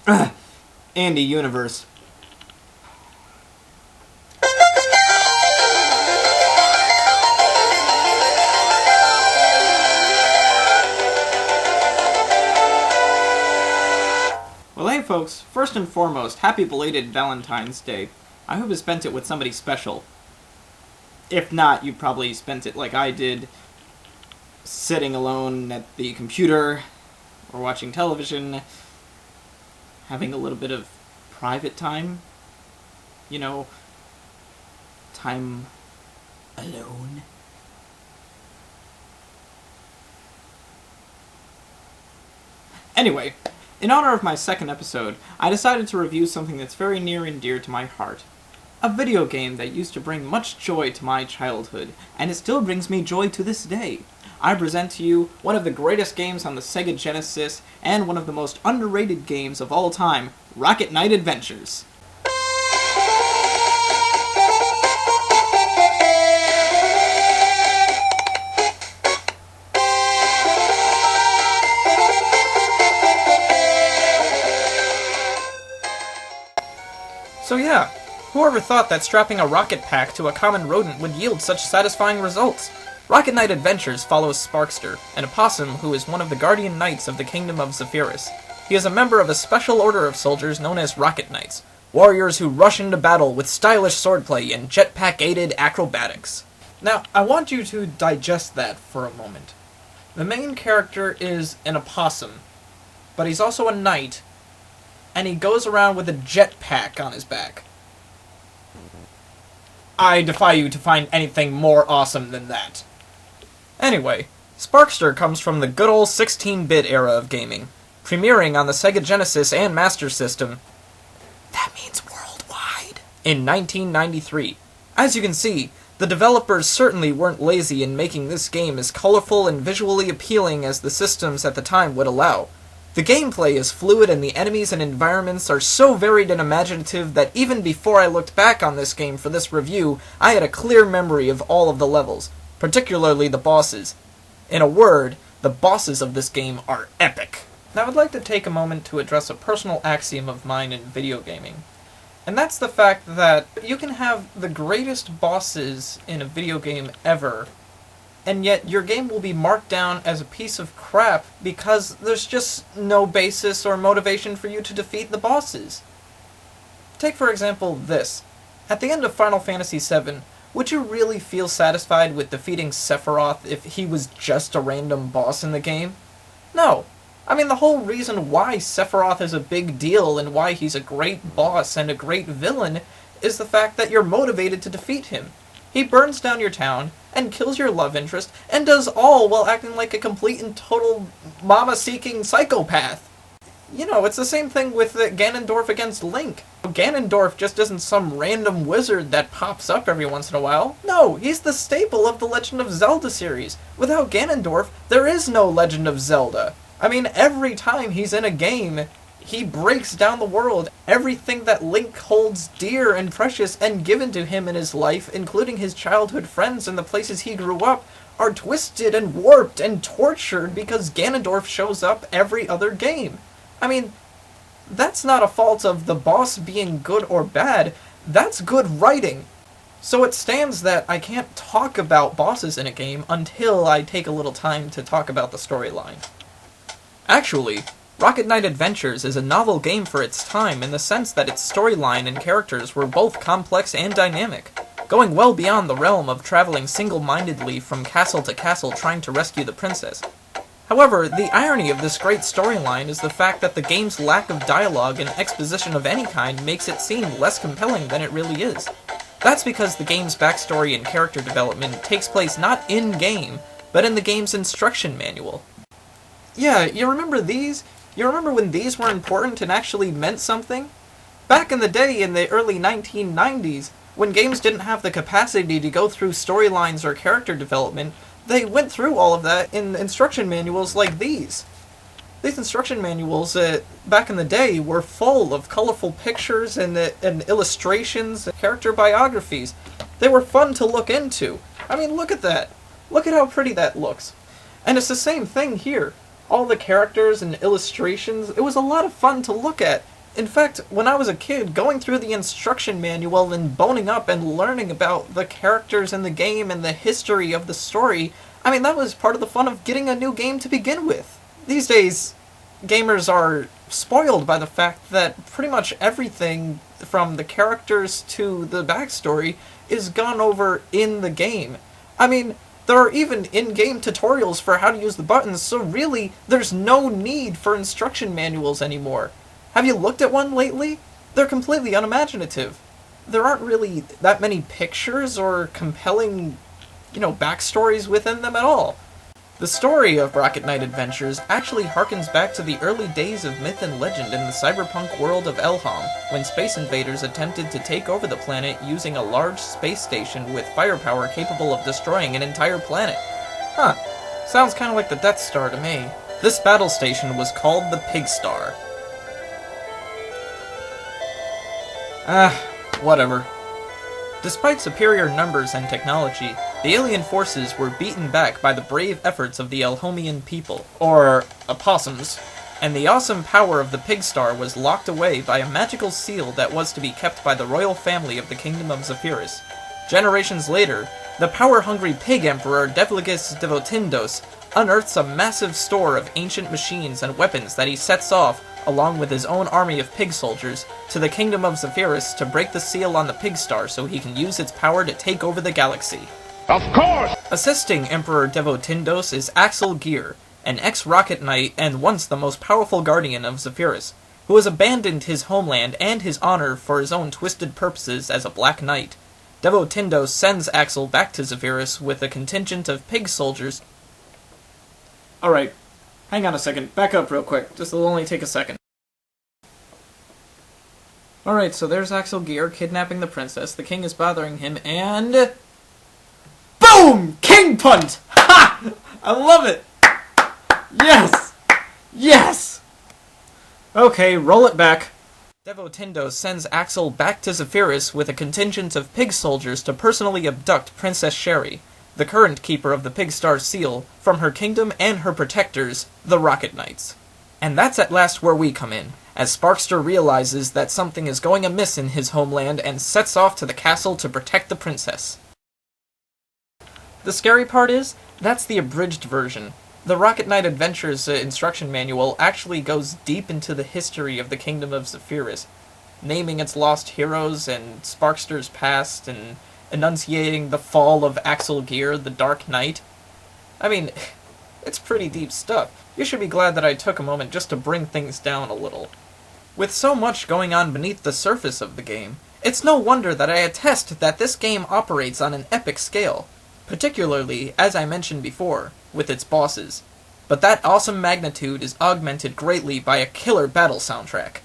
Andy Universe. Well, hey folks, first and foremost, happy belated Valentine's Day. I hope you spent it with somebody special. If not, you probably spent it like I did, sitting alone at the computer, or watching television, having a little bit of private time. You know, time alone. Anyway, in honor of my second episode, I decided to review something that's very near and dear to my heart. A video game that used to bring much joy to my childhood, and it still brings me joy to this day. I present to you one of the greatest games on the Sega Genesis, and one of the most underrated games of all time, Rocket Knight Adventures. So yeah, whoever thought that strapping a rocket pack to a common rodent would yield such satisfying results? Rocket Knight Adventures follows Sparkster, an opossum who is one of the guardian knights of the Kingdom of Zephyrus. He is a member of a special order of soldiers known as Rocket Knights, warriors who rush into battle with stylish swordplay and jetpack-aided acrobatics. Now, I want you to digest that for a moment. The main character is an opossum, but he's also a knight, and he goes around with a jetpack on his back. I defy you to find anything more awesome than that. Anyway, Sparkster comes from the good old 16-bit era of gaming, premiering on the Sega Genesis and Master System, that means worldwide, in 1993. As you can see, the developers certainly weren't lazy in making this game as colorful and visually appealing as the systems at the time would allow. The gameplay is fluid and the enemies and environments are so varied and imaginative that even before I looked back on this game for this review, I had a clear memory of all of the levels, particularly the bosses. In a word, the bosses of this game are epic. Now I'd like to take a moment to address a personal axiom of mine in video gaming. And that's the fact that you can have the greatest bosses in a video game ever, and yet your game will be marked down as a piece of crap because there's just no basis or motivation for you to defeat the bosses. Take for example this. At the end of Final Fantasy VII, would you really feel satisfied with defeating Sephiroth if he was just a random boss in the game? No. I mean, the whole reason why Sephiroth is a big deal and why he's a great boss and a great villain is the fact that you're motivated to defeat him. He burns down your town, and kills your love interest, and does all while acting like a complete and total mama-seeking psychopath. You know, it's the same thing with Ganondorf against Link. Ganondorf just isn't some random wizard that pops up every once in a while. No, he's the staple of the Legend of Zelda series. Without Ganondorf, there is no Legend of Zelda. I mean, every time he's in a game, he breaks down the world. Everything that Link holds dear and precious and given to him in his life, including his childhood friends and the places he grew up, are twisted and warped and tortured because Ganondorf shows up every other game. I mean, that's not a fault of the boss being good or bad, that's good writing. So it stands that I can't talk about bosses in a game until I take a little time to talk about the storyline. Actually, Rocket Knight Adventures is a novel game for its time in the sense that its storyline and characters were both complex and dynamic, going well beyond the realm of traveling single-mindedly from castle to castle trying to rescue the princess. However, the irony of this great storyline is the fact that the game's lack of dialogue and exposition of any kind makes it seem less compelling than it really is. That's because the game's backstory and character development takes place not in-game, but in the game's instruction manual. Yeah, you remember these? You remember when these were important and actually meant something? Back in the day, in the early 1990s, when games didn't have the capacity to go through storylines or character development, they went through all of that in instruction manuals like these. These instruction manuals, back in the day, were full of colorful pictures and illustrations, character biographies. They were fun to look into. I mean, look at that. Look at how pretty that looks. And it's the same thing here. All the characters and illustrations, it was a lot of fun to look at. In fact, when I was a kid, going through the instruction manual and boning up and learning about the characters in the game and the history of the story, I mean, that was part of the fun of getting a new game to begin with. These days, gamers are spoiled by the fact that pretty much everything from the characters to the backstory is gone over in the game. I mean, there are even in-game tutorials for how to use the buttons, so really, there's no need for instruction manuals anymore. Have you looked at one lately? They're completely unimaginative. There aren't really that many pictures or compelling, backstories within them at all. The story of Rocket Knight Adventures actually harkens back to the early days of myth and legend in the cyberpunk world of Elham, when space invaders attempted to take over the planet using a large space station with firepower capable of destroying an entire planet. Huh, sounds kinda like the Death Star to me. This battle station was called the Pig Star. Whatever. Despite superior numbers and technology, the alien forces were beaten back by the brave efforts of the Elhomian people, or opossums, and the awesome power of the Pig Star was locked away by a magical seal that was to be kept by the royal family of the Kingdom of Zephyrus. Generations later, the power-hungry pig emperor Devligus Devotindos unearths a massive store of ancient machines and weapons that he sets off, along with his own army of pig soldiers, to the Kingdom of Zephyrus to break the seal on the Pig Star so he can use its power to take over the galaxy. Of course! Assisting Emperor Devotindos is Axel Gear, an ex-Rocket Knight and once the most powerful guardian of Zephyrus, who has abandoned his homeland and his honor for his own twisted purposes as a Black Knight. Devotindos sends Axel back to Zephyrus with a contingent of pig soldiers. Alright, hang on a second, back up real quick, this'll only take a second. Alright, so there's Axel Gear kidnapping the princess, the king is bothering him, and... BOOM! King Punt! Ha! I love it! Yes! Yes! Okay, roll it back. Devotindos sends Axel back to Zephyrus with a contingent of pig soldiers to personally abduct Princess Sherry, the current keeper of the Pig Star seal, from her kingdom and her protectors, the Rocket Knights. And that's at last where we come in, as Sparkster realizes that something is going amiss in his homeland and sets off to the castle to protect the princess. The scary part is, that's the abridged version. The Rocket Knight Adventures instruction manual actually goes deep into the history of the Kingdom of Zephyrus, naming its lost heroes and Sparkster's past, and enunciating the fall of Axel Gear, the Dark Knight. I mean, it's pretty deep stuff. You should be glad that I took a moment just to bring things down a little. With so much going on beneath the surface of the game, it's no wonder that I attest that this game operates on an epic scale. Particularly, as I mentioned before, with its bosses. But that awesome magnitude is augmented greatly by a killer battle soundtrack.